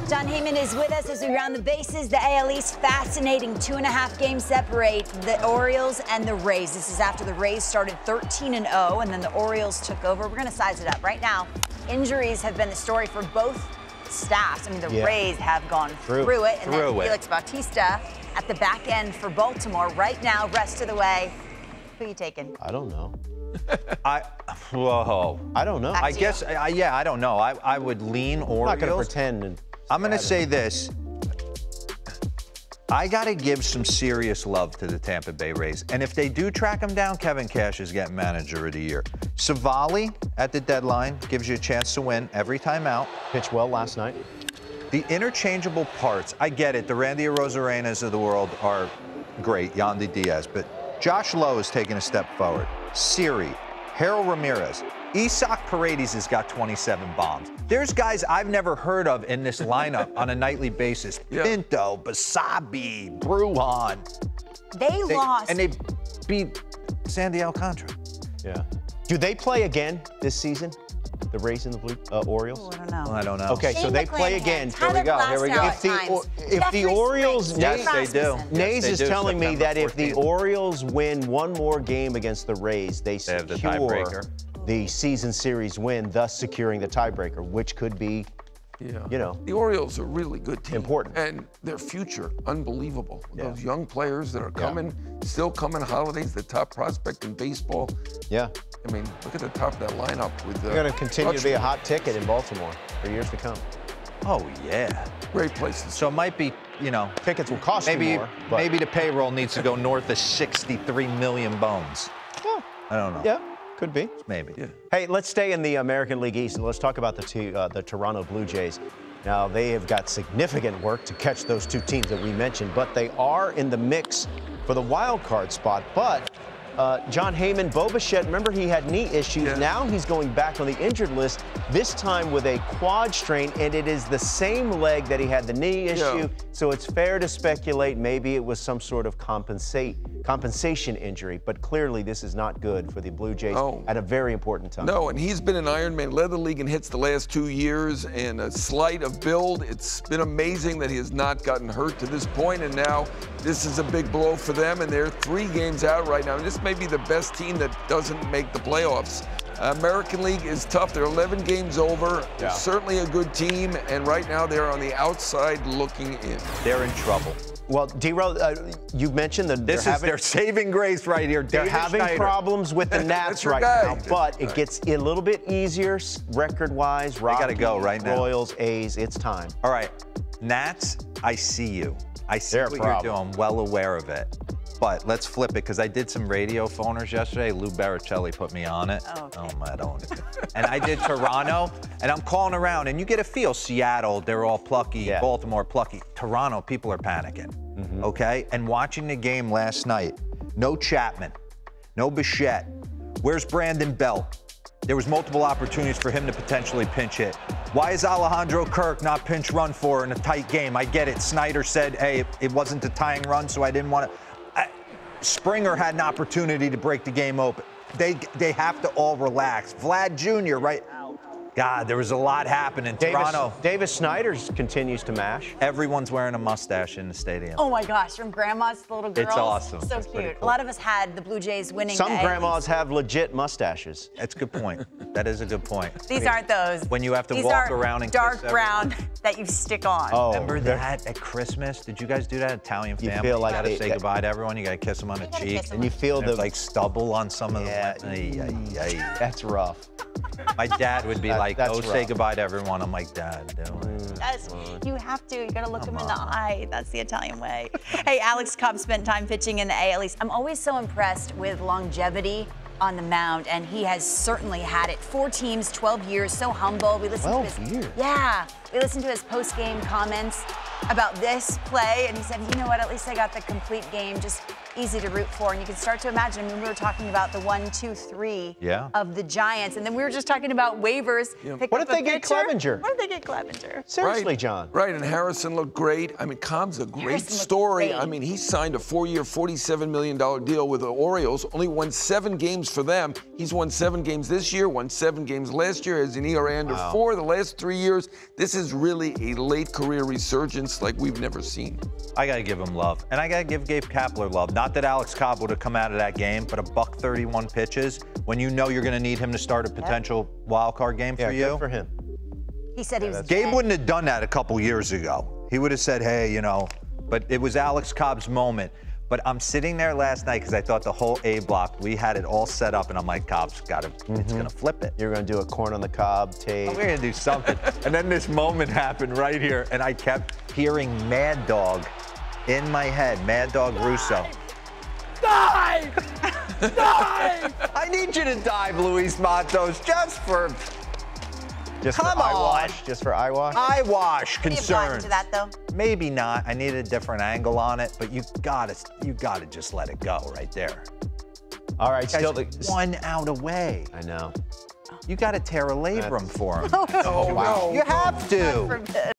John Heyman is with us as we round the bases. The AL East, fascinating 2.5 games separate the Orioles and the Rays. This is after the Rays started 13-0, and then the Orioles took over. We're going to size it up right now. Injuries have been the story for both staffs. I mean, the Rays have gone through it, and then Felix Bautista at the back end for Baltimore. Right now, rest of the way. Who are you taking? I don't know. I don't know. I guess, I don't know. I would lean Orioles. I'm not going to pretend. I'm going to say this. I got to give some serious love to the Tampa Bay Rays. And if they do track him down, Kevin Cash is getting Manager of the Year. Savali at the deadline gives you a chance to win every time out. Pitched well last night. The interchangeable parts, I get it. The Randy Arozarenas of the world are great, Yandy Diaz. But Josh Lowe is taking a step forward. Siri, Harold Ramirez, Isak Paredes has got 27 bombs. There's guys I've never heard of in this lineup on a nightly basis. Pinto, Basabe, Bruhan. They lost. And they beat Sandy Alcantara. Yeah. Do they play again this season? The Rays and the Orioles? Oh, I don't know. Well, I don't know. Okay, so they play again. Here we go. Here we go. If the Orioles, yes, they do. Nays is telling me that if the 14th. Orioles win one more game against the Rays, they have the secure tiebreaker. the season series win, thus securing the tiebreaker, which could be, you know, the Orioles are a really good team. Important. And their future, unbelievable. Those young players that are coming, still coming, Holiday's the top prospect in baseball. Yeah. I mean, look at the top of that lineup with They're going to continue to be a hot ticket in Baltimore for years to come. Oh, yeah. Great places. So it might be, you know. Tickets will cost you more. But Maybe the payroll needs to go north of 63 million bones. Yeah. I don't know. Yeah, could be. Maybe. Yeah. Hey, let's stay in the American League East, and let's talk about the Toronto Blue Jays. Now, they have got significant work to catch those two teams that we mentioned, but they are in the mix for the wild card spot. But John Heyman, Bichette, remember he had knee issues. Yeah. Now he's going back on the injured list, this time with a quad strain, and it is the same leg that he had the knee issue. Yeah. So it's fair to speculate maybe it was some sort of compensation injury, but clearly this is not good for the Blue Jays at a very important time. No, and he's been an Ironman, led the league in hits the last 2 years, and a slight of build. It's been amazing that he has not gotten hurt to this point, and now this is a big blow for them, and they're 3 games out right now. And this may be the best team that doesn't make the playoffs. American League is tough. They're 11 games over. They're certainly a good team, and right now they're on the outside looking in. They're in trouble. Well, D-Row, you mentioned that This is their saving grace right here. They're having problems with the Nats right now, but it gets a little bit easier record-wise. Rockies, gotta go right now. Royals, A's, it's time. All right, Nats, I see you. I see what you're doing, well aware of it. But let's flip it, because I did some radio phoners yesterday. Lou Baricelli put me on it. Oh, okay. I don't. And I did Toronto, and I'm calling around, and you get a feel. Seattle, they're all plucky. Baltimore, plucky. Toronto, people are panicking, okay? And watching the game last night, no Chapman, no Bichette. Where's Brandon Belt? There was multiple opportunities for him to potentially pinch hit. Why is Alejandro Kirk not pinch run for in a tight game? I get it. Snyder said, hey, it wasn't a tying run, so I didn't want to. Springer had an opportunity to break the game open. They have to all relax. Vlad Jr., right? God, there was a lot happening. Toronto. Davis Snyder continues to mash. Everyone's wearing a mustache in the stadium. Oh my gosh, from grandmas to the little girls. It's awesome. So cute. Cool. A lot of us had the Blue Jays winning. Some grandmas have legit mustaches. That's a good point. That is a good point. These aren't those. When you have to walk around and dark kiss brown that you stick on. Oh, remember that at Christmas? Did you guys do that? Italian family. You feel like you gotta say goodbye to everyone. You gotta kiss them on the cheek. And you feel the like stubble on some of them. That's rough. My dad would be like, "Oh, say goodbye to everyone." I'm like, "Dad, do it." Yes, you have to. You got to look them in the eye. That's the Italian way. Hey, Alex Cobb spent time pitching in the AL East. I'm always so impressed with longevity on the mound, and he has certainly had it. 4 teams, 12 years, so humble. We listened to his, we listened to his post-game comments about this play, and he said, you know what, at least I got the complete game. Just easy to root for, and you can start to imagine. I mean, we were talking about the 1, 2, 3 of the Giants, and then we were just talking about waivers. What if they get Clevenger? What if they get Clevenger? Seriously, John. Right, and Harrison looked great. I mean, Cobb's a great story. I mean, he signed a 4-year, $47 million deal with the Orioles, only won 7 games for them. He's won 7 games this year, won 7 games last year, has an ERA under 4 the last 3 years. This is really a late career resurgence like we've never seen. I got to give him love. And I got to give Gabe Kapler love. Not that Alex Cobb would have come out of that game, but $131 pitches, when you know you're going to need him to start a potential wild card game for you. Good for him. He said he was Gabe wouldn't have done that a couple years ago. He would have said, hey, you know, but it was Alex Cobb's moment. But I'm sitting there last night because I thought the whole A block, we had it all set up, and I'm like, Cobb's got to, it's going to flip it. You're going to do a corn on the cob tape. We're going to do something. And then this moment happened right here, and I kept hearing Mad Dog in my head, Mad Dog Russo. Dive! Dive! I need you to dive, Luis Matos, just for... Come on. Just for eye wash? Eye wash concerns. to that, though? Maybe not. I need a different angle on it, but you gotta just let it go right there. All right, still 1 out away. I know. You gotta tear a labrum for him. Oh, You have to.